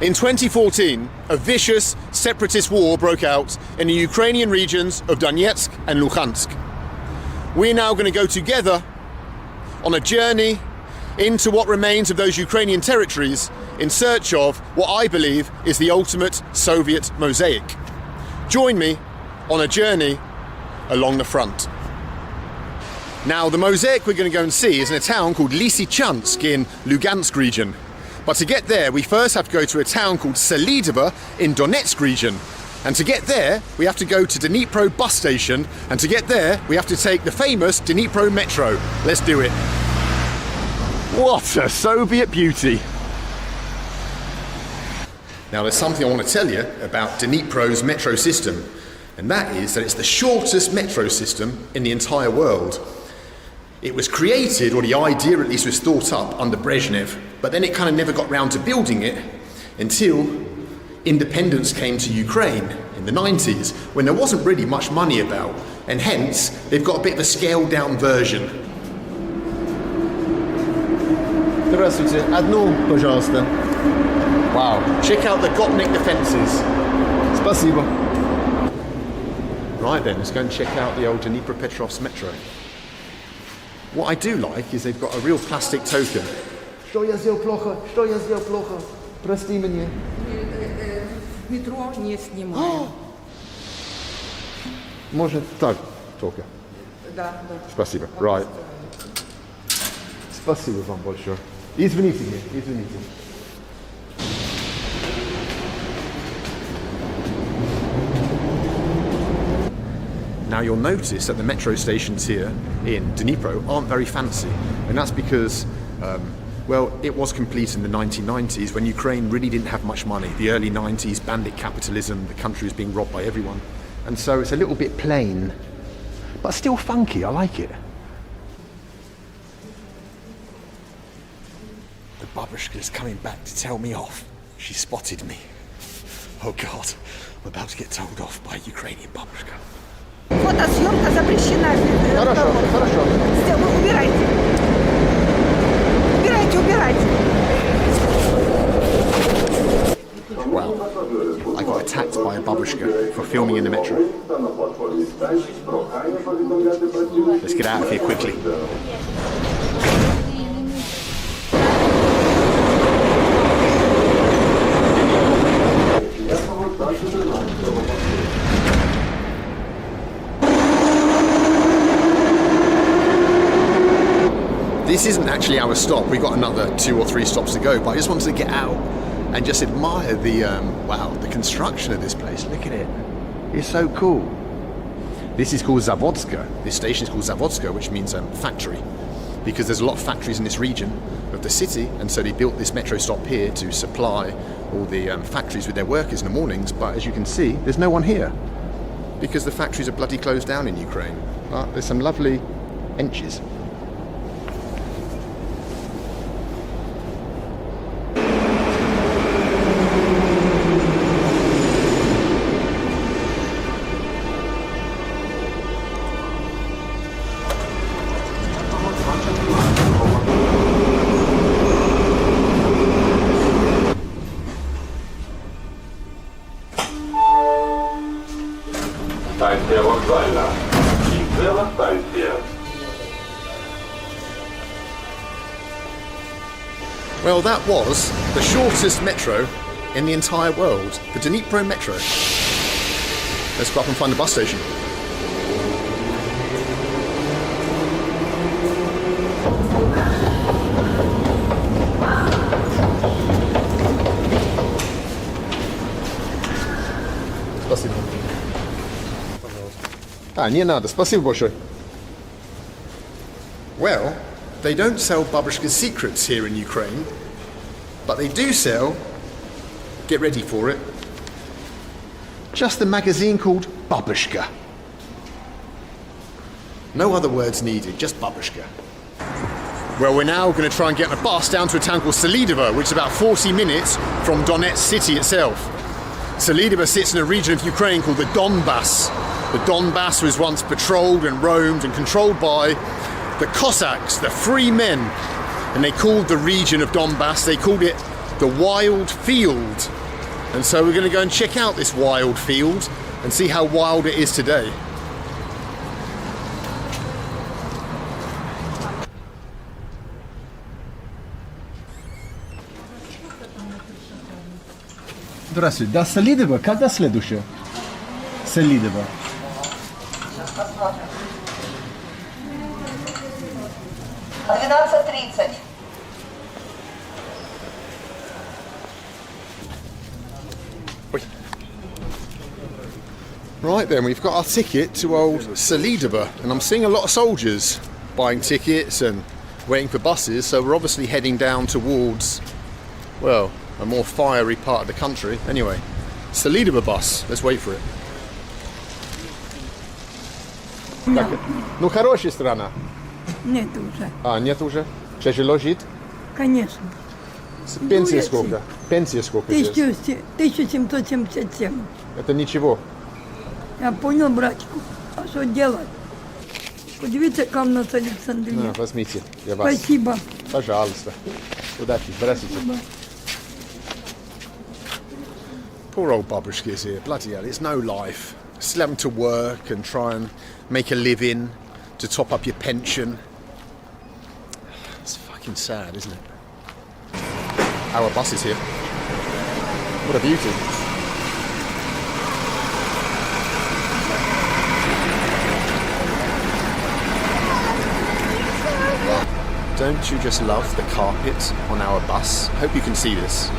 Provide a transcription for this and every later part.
In 2014, a vicious separatist war broke out in the Ukrainian regions of Donetsk and Luhansk. We're now going to go together on a journey into what remains of those Ukrainian territories in search of what I believe is the ultimate Soviet mosaic. Join me on a journey along the front. Now, the mosaic we're going to go and see is in a town called Lysychansk in Lugansk region. But to get there, we first have to go to a town called Solidovo in Donetsk region. And to get there, we have to go to Dnipro bus station. And to get there, we have to take the famous Dnipro metro. Let's do it. What a Soviet beauty. Now, there's something I want to tell you about Dnipro's metro system. And that is that it's the shortest metro system in the entire world. It was created, or the idea at least was thought up under Brezhnev, but then it kind of never got round to building it until independence came to Ukraine in the 90s, when there wasn't really much money about, and hence they've got a bit of a scaled down version. Здравствуйте, одну, пожалуйста. Wow, check out the Gopnik defences. Спасибо. Right then, let's go and check out the old Dnipropetrovsk metro. What I do like is they've got a real plastic token. Что я сделал плохо? Что я сделал плохо? Прости меня. Метро не снимаем. Может так только? Да, да. Спасибо. Right. Спасибо вам большое. Извините меня, извините. Now you'll notice that the metro stations here in Dnipro aren't very fancy, and that's because, well, it was complete in the 1990s when Ukraine really didn't have much money. The early 90s, bandit capitalism, the country was being robbed by everyone, and so it's a little bit plain, but still funky. I like it. The babushka is coming back to tell me off. She spotted me. Oh God, I'm about to get told off by a Ukrainian babushka. Фотосъемка запрещена. Хорошо, хорошо. Убирайте. Убирайте, убирайте. Wow, I got attacked by a babushka for filming in the metro. Let's get out of here quickly. This isn't actually our stop. We've got another 2 or 3 stops to go, but I just wanted to get out and just admire the, wow, the construction of this place. Look at it. It's so cool. This is called Zavodska. This station is called Zavodska, which means factory, because there's a lot of factories in this region of the city, and so they built this metro stop here to supply all the factories with their workers in the mornings. But as you can see, there's no one here because the factories are bloody closed down in Ukraine. But there's some lovely benches. Станція вокзальна. Кінцева станція. Well, that was the shortest metro in the entire world, the Dnipro metro. Let's go up and find the bus station. Спасибо. Не надо. Спасибо большое. Well, they don't sell babushka's secrets here in Ukraine, but they do sell, get ready for it, just a magazine called Babushka. No other words needed, just babushka. Well, we're now going to try and get on a bus down to a town called Solidovo, which is about 40 minutes from Donetsk city itself. Solidovo sits in a region of Ukraine called the Donbass. The Donbass was once patrolled and roamed and controlled by the Cossacks, the free men. And they called the region of Donbass, they called it the wild field. And so we're going to go and check out this wild field and see how wild it is today. Здравствуйте. Да, Солидово. Когда следующее? Солидово. В 12:30. Right then, we've got our ticket to old Solidova, and I'm seeing a lot of soldiers buying tickets and waiting for buses, so we're obviously heading down towards, well, a more fiery part of the country. Anyway, Solidova bus, let's wait for it. Ну, хорошая страна. Нет уже. А, нет уже? Тяжело жить? Конечно. Пенсия сколько? Пенсия сколько здесь? 1777. Это ничего. Я понял, братику. А что делать? Подивіться, яка в нас Александрия. На, возьмите, я вас. Спасибо. Пожалуйста. Удачи, здравствуйте. Poor old babushka is here. Bloody hell, it's no life. Still having to work and try and make a living to top up your pension. It's fucking sad, isn't it? Our bus is here. What a beauty. Don't you just love the carpet on our bus? Hope you can see this.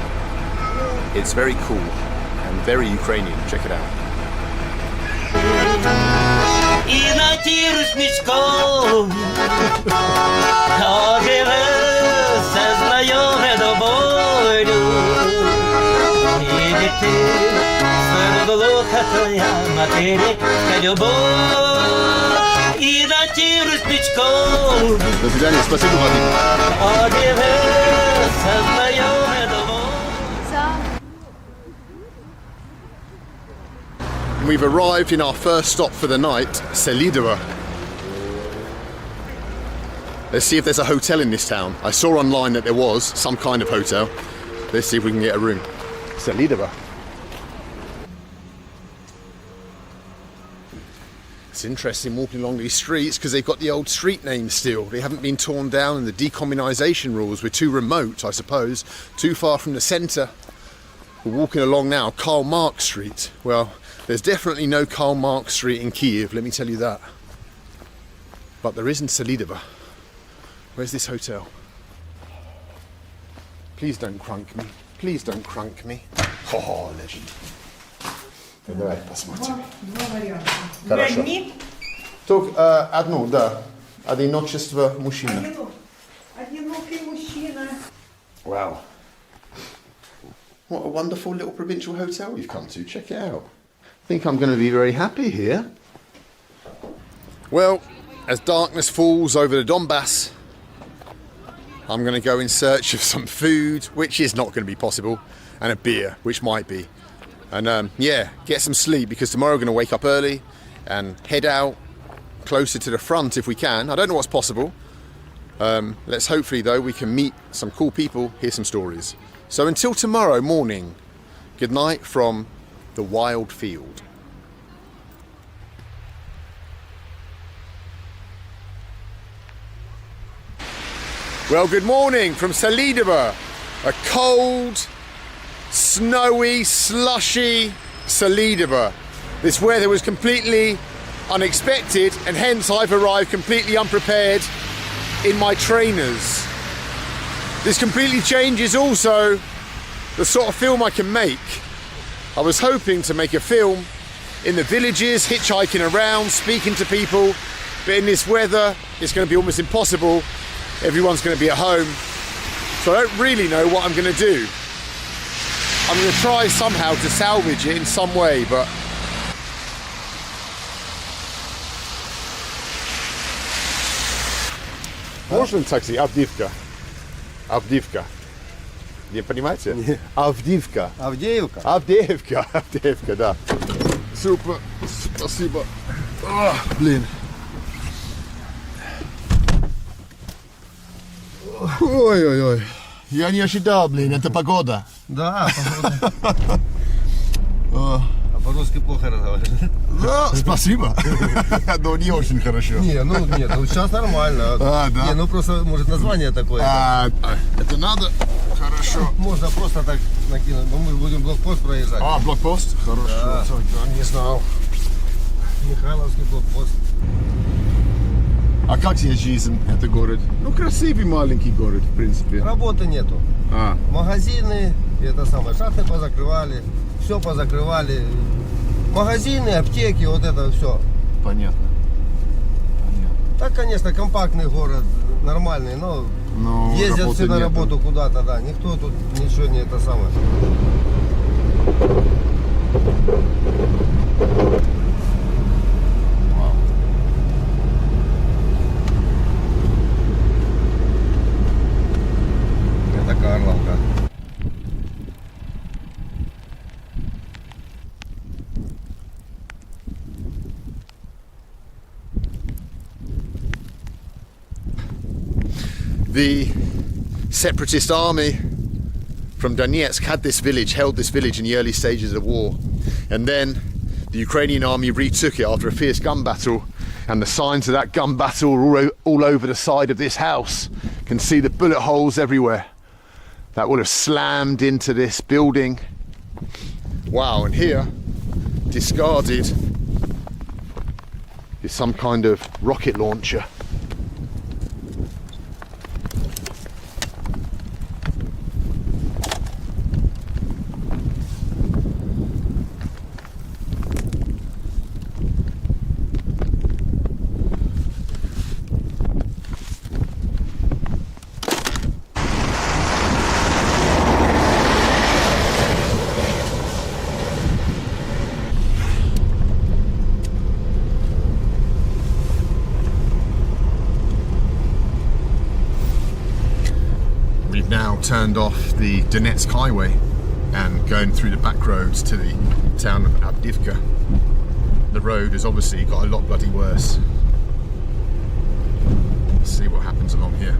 It's very cool and very Ukrainian. Check it out. І на ті русничком оживе все знайоме до болю. І діти серед лука твоя материнська любов. І на ті русничком До свидания, спасибо, Владимир. оживе все знайоме до болю. We've arrived in our first stop for the night, Selidova. Let's see if there's a hotel in this town. I saw online that there was some kind of hotel. Let's see if we can get a room. Selidova. It's interesting walking along these streets because they've got the old street names still. They haven't been torn down, and the decommunisation rules were too remote, I suppose, too far from the centre. We're walking along now Karl Marx Street. Well, there's definitely no Karl Marx Street in Kiev, let me tell you that. But there is in Selidova. Where's this hotel? Please don't crunk me. Please don't crunk me. Oh, legend. Давай посмотрим. Хорошо. Только одну, да. Одиночество мужчина. Одинокий мужчина. Wow. What a wonderful little provincial hotel we've come to. Check it out. I think I'm going to be very happy here. Well, as darkness falls over the Donbass, I'm going to go in search of some food, which is not going to be possible, and a beer, which might be. And yeah, get some sleep, because tomorrow we're going to wake up early and head out closer to the front if we can. I don't know what's possible. Let's hopefully, though, we can meet some cool people, hear some stories. So until tomorrow morning, good night from the wild field. Well, good morning from Selidova. A cold, snowy, slushy Selidova. This weather was completely unexpected, and hence I've arrived completely unprepared in my trainers. This completely changes also the sort of film I can make. I was hoping to make a film in the villages, hitchhiking around, speaking to people, but in this weather, it's going to be almost impossible. Everyone's going to be at home, so I don't really know what I'm going to do. I'm going to try somehow to salvage it in some way, but можно такси? Авдивка. Авдивка. Не понимаете? Нет. Авдивка. Авдеевка. Авдеевка. Авдеевка, да. Супер. Спасибо. Блин. Ой-ой-ой. Я не ожидал, блин, это погода. Да, а по-русски плохо разговариваешь. Да, спасибо. Но не очень хорошо. Не, ну нет, ну сейчас нормально. А, да. Не, ну просто, может, название такое. Это надо? Хорошо. Можно просто так накинуть, но мы будем блокпост проезжать. А, блокпост? Хорошо. Да. Не знал. Михайловский блокпост. А как здесь жизнь, это город? Ну, красивый маленький город, в принципе. Работы нету. Магазины, это самое, шахты позакрывали, все позакрывали. Магазины, аптеки, вот это все. Понятно. Так, конечно, компактный город, нормальный, но ездят все на работу куда-то, да. Никто тут ничего не это самое. Это Карловка. The separatist army from Donetsk had this village, held this village in the early stages of the war. And then the Ukrainian army retook it after a fierce gun battle. And the signs of that gun battle are all over the side of this house. You can see the bullet holes everywhere. That would have slammed into this building. Wow, and here, discarded, is some kind of rocket launcher. We've now turned off the Donetsk highway and going through the back roads to the town of Avdiivka. The road has obviously got a lot bloody worse. Let's see what happens along here.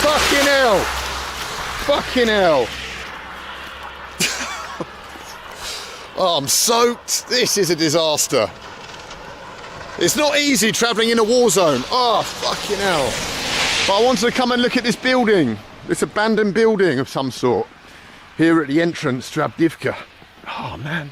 Fucking hell! Fucking hell! Oh, I'm soaked. This is a disaster. It's not easy travelling in a war zone. Oh, fucking hell. But I wanted to come and look at this building. This abandoned building of some sort. Here at the entrance to Avdiivka. Oh, man.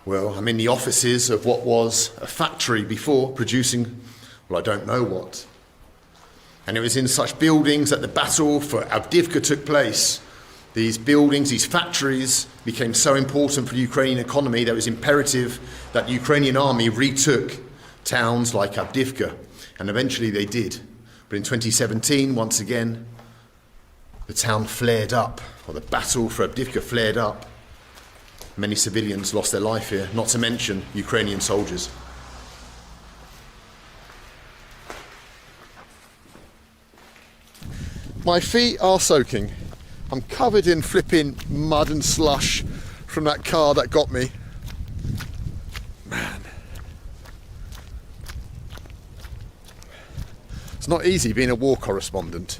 Well, I'm in the offices of what was a factory before, producing, well, I don't know what. And it was in such buildings that the battle for Avdiivka took place. These buildings, these factories became so important for the Ukrainian economy that it was imperative that the Ukrainian army retook towns like Avdiivka. And eventually they did. But in 2017, once again, the town flared up, or the battle for Avdiivka flared up. Many civilians lost their life here, not to mention Ukrainian soldiers. My feet are soaking. I'm covered in flipping mud and slush from that car that got me. Man. It's not easy being a war correspondent.